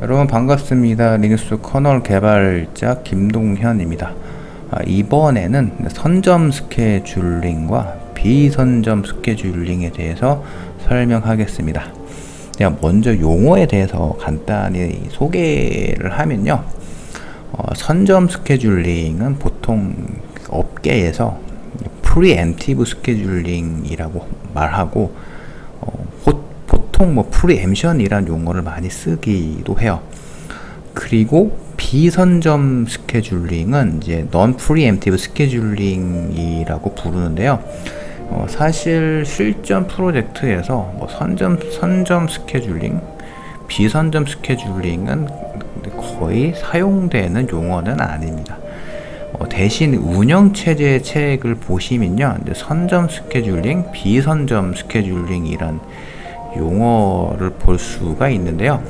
여러분 반갑습니다. 리눅스 커널 개발자 김동현입니다. 이번에는 선점 스케줄링과 비선점 스케줄링에 대해서 설명하겠습니다. 먼저 용어에 대해서 간단히 소개를 하면요. 선점 스케줄링은 보통 업계에서 프리엠티브 스케줄링이라고 말하고 보통 프리엠션이란 용어를 많이 쓰기도 해요. 그리고 비선점 스케줄링은 이제 non preemptive 스케줄링이라고 부르는데요. 사실 실전 프로젝트에서 선점 스케줄링, 비선점 스케줄링은 거의 사용되는 용어는 아닙니다. 대신 운영체제 책을 보시면요, 선점 스케줄링, 비선점 스케줄링이란 용어를 볼 수가 있는데요.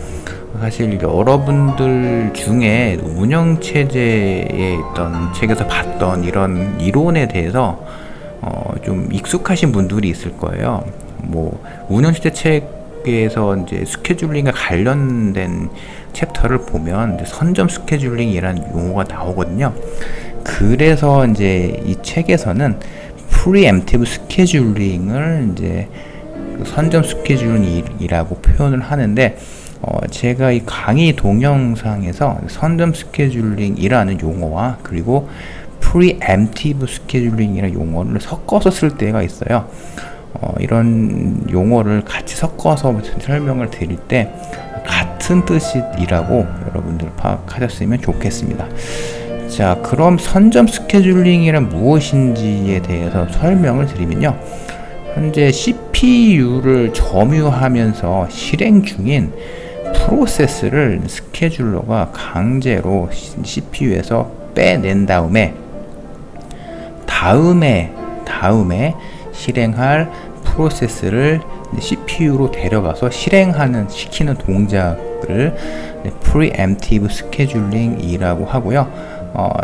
사실 여러분들 중에 운영체제에 있던 책에서 봤던 이런 이론에 대해서 좀 익숙하신 분들이 있을 거예요. 운영체제 책에서 이제 스케줄링과 관련된 챕터를 보면 이제 선점 스케줄링이라는 용어가 나오거든요. 그래서 이제 이 책에서는 프리엠티브 스케줄링을 이제 선점 스케줄링이라고 표현을 하는데, 제가 이 강의 동영상에서 선점 스케줄링이라는 용어와 그리고 프리엠티브 스케줄링이라는 용어를 섞어서 쓸 때가 있어요. 이런 용어를 같이 섞어서 설명을 드릴 때 같은 뜻이라고 여러분들 파악하셨으면 좋겠습니다. 자, 그럼 선점 스케줄링이란 무엇인지에 대해서 설명을 드리면요. 현재 CPU를 점유하면서 실행 중인 프로세스를 스케줄러가 강제로 CPU에서 빼낸 다음에 실행할 프로세스를 CPU로 데려가서 시키는 동작을 프리엠티브 스케줄링이라고 하고요.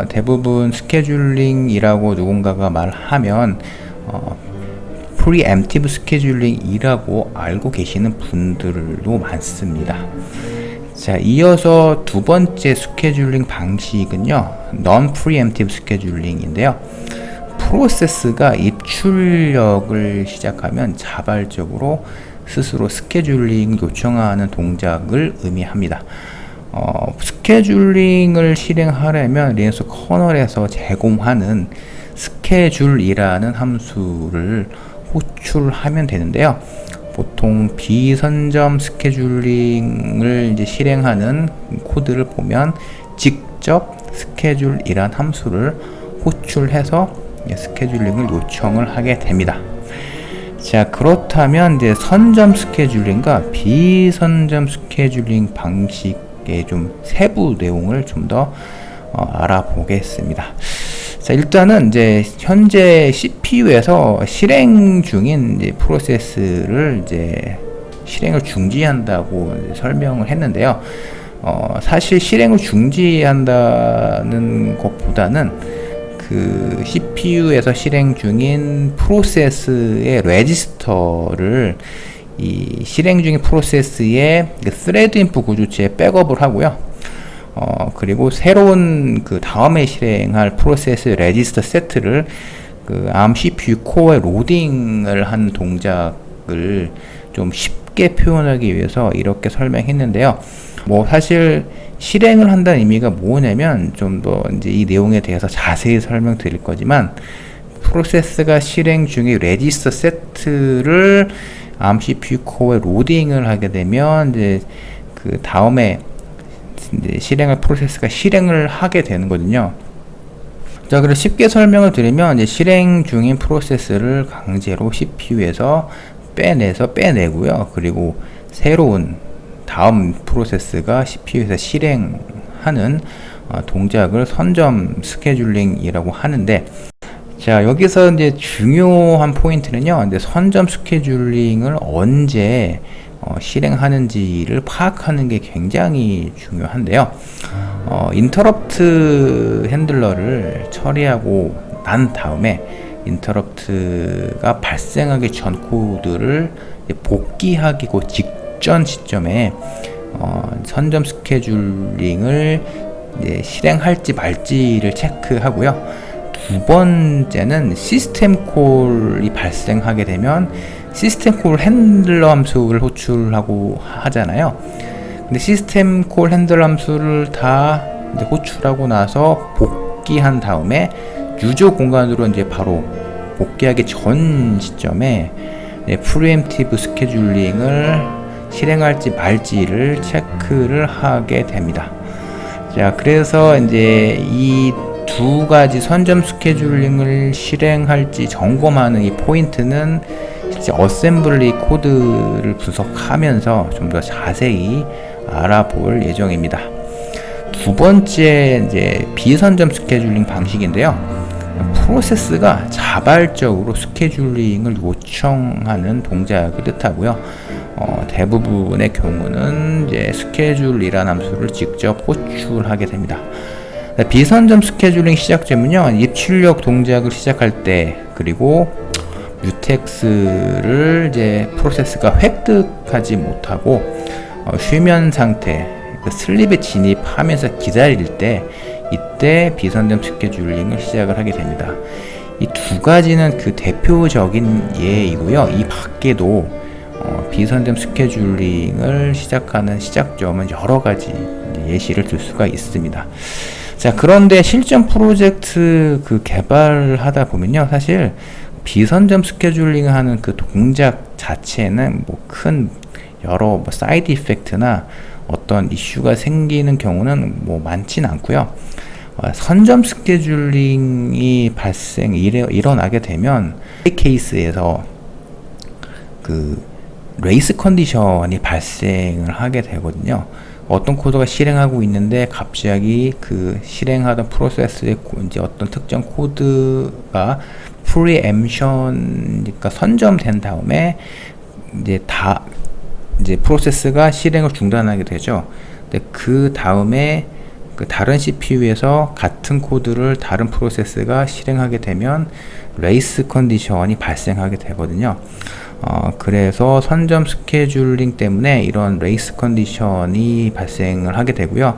대부분 스케줄링이라고 누군가가 말하면 프리엠티브 스케줄링이라고 알고 계시는 분들도 많습니다. 자, 이어서 두 번째 스케줄링 방식은요, non preemptive 스케줄링인데요. 프로세스가 입출력을 시작하면 자발적으로 스스로 스케줄링 요청하는 동작을 의미합니다. 스케줄링을 실행하려면 리눅스 커널에서 제공하는 스케줄이라는 함수를 호출하면 되는데요. 보통 비선점 스케줄링을 이제 실행하는 코드를 보면 직접 스케줄이란 함수를 호출해서 스케줄링을 요청을 하게 됩니다. 자, 그렇다면 이제 선점 스케줄링과 비선점 스케줄링 방식의 좀 세부 내용을 좀 더 알아보겠습니다. 자, 일단은 이제 현재 CPU에서 실행 중인 이제 프로세스를 이제 실행을 중지한다고 설명을 했는데요. 사실 실행을 중지한다는 것보다는 그 CPU에서 실행 중인 프로세스의 레지스터를 이 실행 중인 프로세스의 스레드 인풋 구조체에 백업을 하고요. 그리고 새로운 그 다음에 실행할 프로세스 레지스터 세트를 그 ARM CPU 코어에 로딩을 한 동작을 좀 쉽게 표현하기 위해서 이렇게 설명했는데요. 사실 실행을 한다는 의미가 뭐냐면 좀 더 이제 이 내용에 대해서 자세히 설명드릴 거지만, 프로세스가 실행 중에 레지스터 세트를 ARM CPU 코어에 로딩을 하게 되면 이제 그 다음에 이제 실행할 프로세스가 실행을 하게 되는 거거든요. 자, 그래서 쉽게 설명을 드리면 이제 실행 중인 프로세스를 강제로 CPU에서 빼내고요. 그리고 새로운 다음 프로세스가 CPU에서 실행하는 동작을 선점 스케줄링이라고 하는데, 자, 여기서 이제 중요한 포인트는요, 이제 선점 스케줄링을 언제 실행하는지를 파악하는 게 굉장히 중요한데요. 인터럽트 핸들러를 처리하고 난 다음에 인터럽트가 발생하기 전 코드를 복귀하기 직전 시점에 선점 스케줄링을 이제 실행할지 말지를 체크하고요. 두 번째는 시스템 콜이 발생하게 되면 시스템 콜 핸들러 함수를 호출하고 하잖아요. 근데 시스템 콜 핸들러 함수를 다 이제 호출하고 나서 복귀한 다음에 유저 공간으로 이제 바로 복귀하기 전 시점에 프리엠티브 스케줄링을 실행할지 말지를 체크를 하게 됩니다. 자, 그래서 이제 이 두 가지 선점 스케줄링을 실행할지 점검하는 이 포인트는 실제 어셈블리 코드를 분석하면서 좀 더 자세히 알아볼 예정입니다. 두 번째 이제 비선점 스케줄링 방식인데요. 프로세스가 자발적으로 스케줄링을 요청하는 동작을 뜻하고요. 대부분의 경우는 이제 스케줄이라는 함수를 직접 호출하게 됩니다. 비선점 스케줄링 시작점은요, 입출력 동작을 시작할 때, 그리고 뮤텍스를 이제 프로세스가 획득하지 못하고 쉬면 상태, 슬립에 진입하면서 기다릴 때, 이때 비선점 스케줄링을 시작을 하게 됩니다. 이 두 가지는 그 대표적인 예이고요. 이 밖에도 비선점 스케줄링을 시작하는 시작점은 여러 가지 예시를 들 수가 있습니다. 자, 그런데 실전 프로젝트 그 개발을 하다 보면요, 사실 비선점 스케줄링 하는 그 동작 자체는 뭐 큰 여러 뭐 사이드 이펙트나 어떤 이슈가 생기는 경우는 뭐 많진 않고요. 선점 스케줄링이 일어나게 되면 케이스에서 그 레이스 컨디션이 발생을 하게 되거든요. 어떤 코드가 실행하고 있는데 갑자기 그 실행하던 프로세스의 이제 어떤 특정 코드가 프리엠션, 그러니까 선점된 다음에 이제 프로세스가 실행을 중단하게 되죠. 근데 그 다음에 그 다른 CPU에서 같은 코드를 다른 프로세스가 실행하게 되면 레이스 컨디션이 발생하게 되거든요. 그래서 선점 스케줄링 때문에 이런 레이스 컨디션이 발생을 하게 되고요.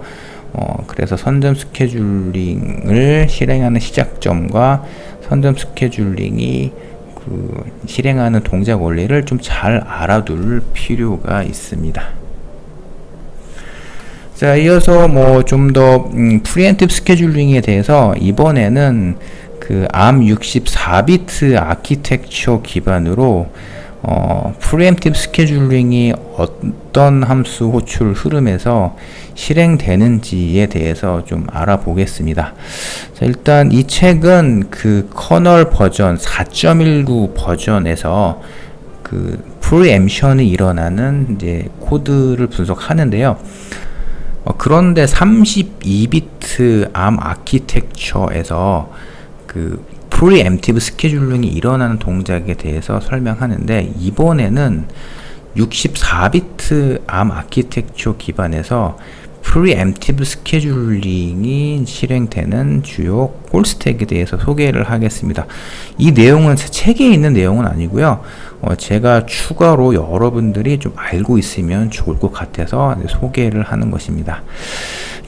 그래서 선점 스케줄링을 실행하는 시작점과 선점 스케줄링이 그 실행하는 동작 원리를 좀 잘 알아둘 필요가 있습니다. 자, 이어서 뭐 좀 더 프리엠티브 스케줄링에 대해서 이번에는 그 ARM64비트 아키텍처 기반으로 프리엠티브 스케줄링이 어떤 함수 호출 흐름에서 실행되는지에 대해서 좀 알아보겠습니다. 자, 일단 이 책은 그 커널 버전 4.19 버전에서 그 프리엠션이 일어나는 이제 코드를 분석하는데요. 그런데 32비트 ARM 아키텍처에서 그 프리엠티브 스케줄링이 일어나는 동작에 대해서 설명하는데, 이번에는 64비트 ARM 아키텍처 기반에서 프리엠티브 스케줄링이 실행되는 주요 콜 스택에 대해서 소개를 하겠습니다. 이 내용은 책에 있는 내용은 아니고요. 제가 추가로 여러분들이 좀 알고 있으면 좋을 것 같아서 소개를 하는 것입니다.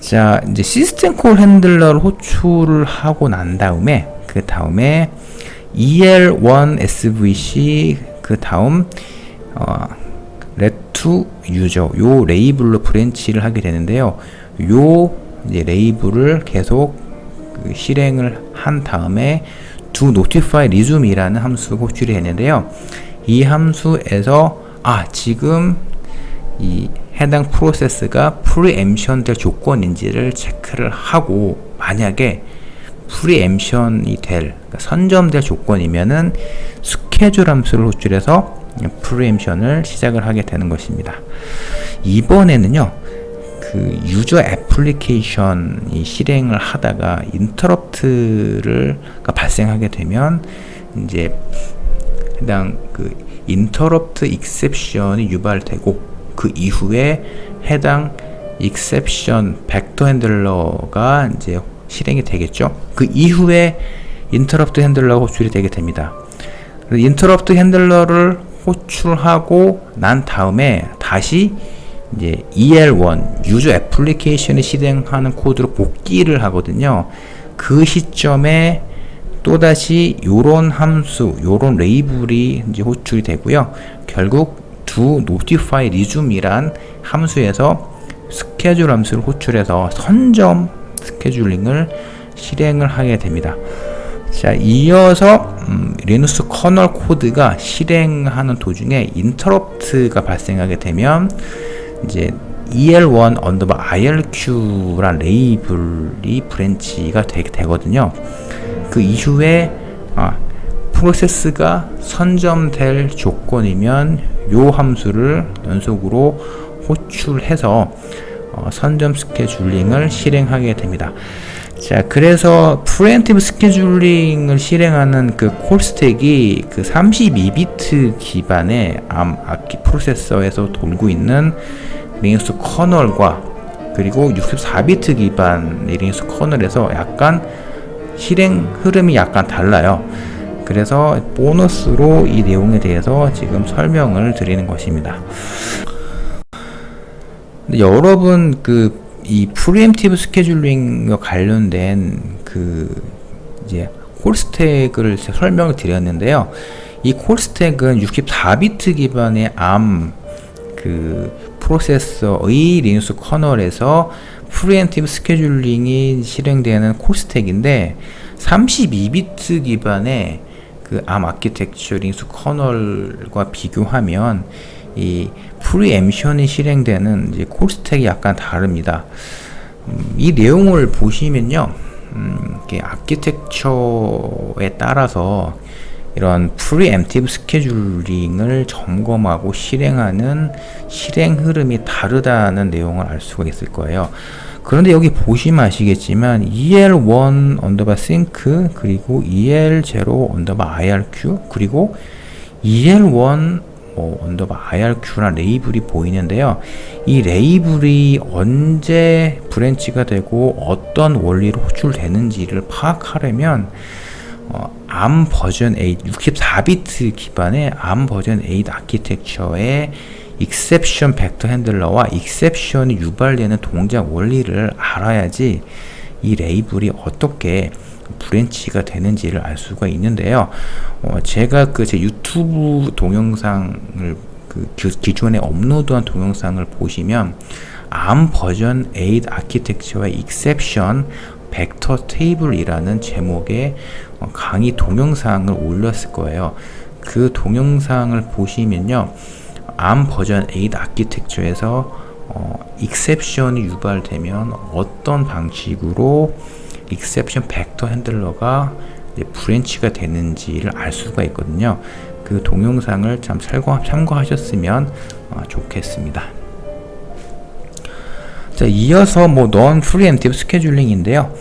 자, 이제 시스템 콜 핸들러를 호출을 하고 난 다음에 그 다음에 EL1 SVC 그 다음 레투 유저 요 레이블로 브랜치를 하게 되는데요. 요 이제 레이블을 계속 그 실행을 한 다음에 do notify resume이라는 함수 호출이 되는데요. 이 함수에서 지금 이 해당 프로세스가 프리엠션 될 조건인지를 체크를 하고, 만약에 프리엠션이 그러니까 선점될 조건이면은 스케줄 함수를 호출해서 프리엠션을 시작을 하게 되는 것입니다. 이번에는요, 그 유저 애플리케이션이 실행을 하다가 인터럽트가 발생하게 되면 이제 해당 그 인터럽트 익셉션이 유발되고, 그 이후에 해당 익셉션 벡터 핸들러가 이제 실행이 되겠죠. 그 이후에 인터럽트 핸들러가 호출이 되게 됩니다. 인터럽트 핸들러를 호출하고 난 다음에 다시 이제 EL1 유저 애플리케이션을 실행하는 코드로 복귀를 하거든요. 그 시점에 또다시 요런 함수, 요런 레이블이 이제 호출이 되고요. 결국 do notify resume이란 함수에서 스케줄 함수를 호출해서 선점 스케줄링을 실행을 하게 됩니다. 자, 이어서 리눅스 커널 코드가 실행하는 도중에 인터럽트가 발생하게 되면 이제 EL1 언더바 IRQ란 레이블이 브랜치가 되거든요. 그 이후에 프로세스가 선점될 조건이면 요 함수를 연속으로 호출해서 선점 스케줄링을 실행하게 됩니다. 자, 그래서 프리엠티브 스케줄링을 실행하는 그 콜스택이 그 32비트 기반의 ARM 프로세서에서 돌고 있는 리눅스 커널과 그리고 64비트 기반의 리눅스 커널에서 약간 실행 흐름이 약간 달라요. 그래서 보너스로 이 내용에 대해서 지금 설명을 드리는 것입니다. 근데 여러분 이 프리엠티브 스케줄링과 관련된 이제 콜스택을 설명을 드렸는데요. 이 콜스택은 64비트 기반의 ARM 프로세서의 리눅스 커널에서 프리엠티브 스케줄링이 실행되는 콜스택인데 32비트 기반의 ARM 아키텍처 리눅스 커널과 비교하면 이 프리엠션이 실행되는 이제 콜스택이 약간 다릅니다. 이 내용을 보시면요, 아키텍처에 따라서 이런 프리엠티브 스케줄링을 점검하고 실행하는 실행 흐름이 다르다는 내용을 알 수가 있을 거예요. 그런데 여기 보시면 아시겠지만 EL1 언더바 sync 그리고 EL0 언더바 IRQ 그리고 EL1 언더바 IRQ란 레이블이 보이는데요. 이 레이블이 언제 브랜치가 되고 어떤 원리로 호출되는지를 파악하려면 ARM 버전 8, 64비트 기반의 ARM 버전 8 아키텍처의 익셉션 벡터 핸들러와 익셉션이 유발되는 동작 원리를 알아야지 이 레이블이 어떻게 브랜치가 되는지를 알 수가 있는데요. 제가 제 유튜브 동영상을 기존에 업로드한 동영상을 보시면 ARM 버전 8 아키텍처의 익셉션 벡터 테이블이라는 제목의 강의 동영상을 올렸을 거예요. 그 동영상을 보시면요, ARM 버전 8 아키텍처에서 익셉션이 유발되면 어떤 방식으로 익셉션 벡터 핸들러가 브랜치가 되는지를 알 수가 있거든요. 그 동영상을 참 참고하셨으면 좋겠습니다. 자, 이어서 non preemptive 스케줄링인데요.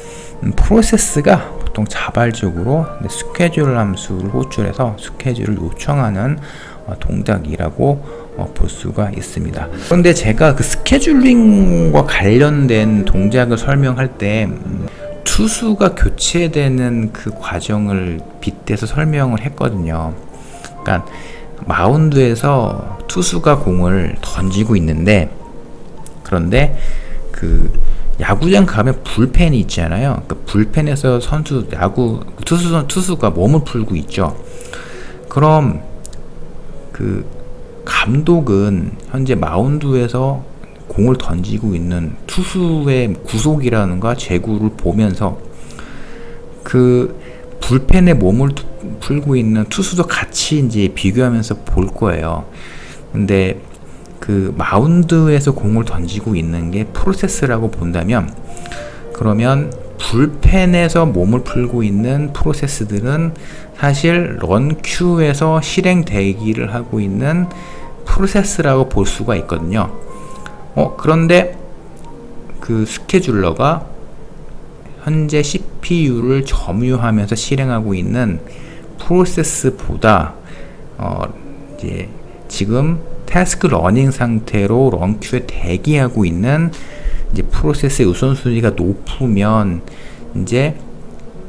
프로세스가 보통 자발적으로 스케줄 함수를 호출해서 스케줄을 요청하는 동작이라고 볼 수가 있습니다. 그런데 제가 그 스케줄링과 관련된 동작을 설명할 때 투수가 교체되는 그 과정을 빗대서 설명을 했거든요. 그러니까 마운드에서 투수가 공을 던지고 있는데, 그런데 야구장 가면 불펜이 있잖아요. 그 불펜에서 투수가 몸을 풀고 있죠. 그럼 감독은 현재 마운드에서 공을 던지고 있는 투수의 구속이라는가 제구를 보면서 불펜에 몸을 풀고 있는 투수도 같이 이제 비교하면서 볼 거예요. 근데 마운드에서 공을 던지고 있는 게 프로세스라고 본다면, 그러면 불펜에서 몸을 풀고 있는 프로세스들은 사실 런큐에서 실행 대기를 하고 있는 프로세스라고 볼 수가 있거든요. 그런데 스케줄러가 현재 CPU를 점유하면서 실행하고 있는 프로세스보다 이제 지금 태스크 러닝 상태로 런큐에 대기하고 있는 이제 프로세스의 우선순위가 높으면 이제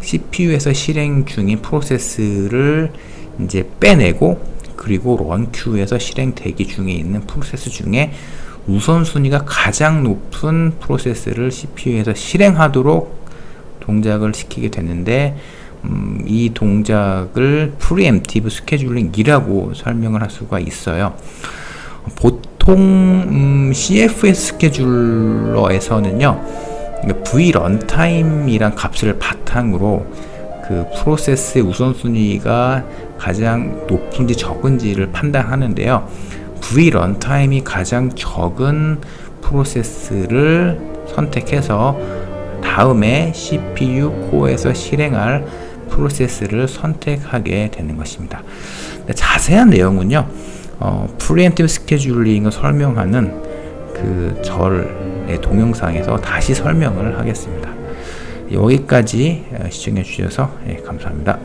CPU에서 실행 중인 프로세스를 이제 빼내고, 그리고 런큐에서 실행 대기 중에 있는 프로세스 중에 우선순위가 가장 높은 프로세스를 CPU에서 실행하도록 동작을 시키게 되는데, 이 동작을 프리엠프티브 스케줄링이라고 설명을 할 수가 있어요. 보통 CFS 스케줄러에서는요, V 런타임이란 값을 바탕으로 그 프로세스의 우선순위가 가장 높은지 적은지를 판단하는데요. V 런타임이 가장 적은 프로세스를 선택해서 다음에 CPU 코어에서 실행할 프로세스를 선택하게 되는 것입니다. 자세한 내용은요, 프리엠프티브 스케줄링을 설명하는 그 절의 동영상에서 다시 설명을 하겠습니다. 여기까지 시청해 주셔서 감사합니다.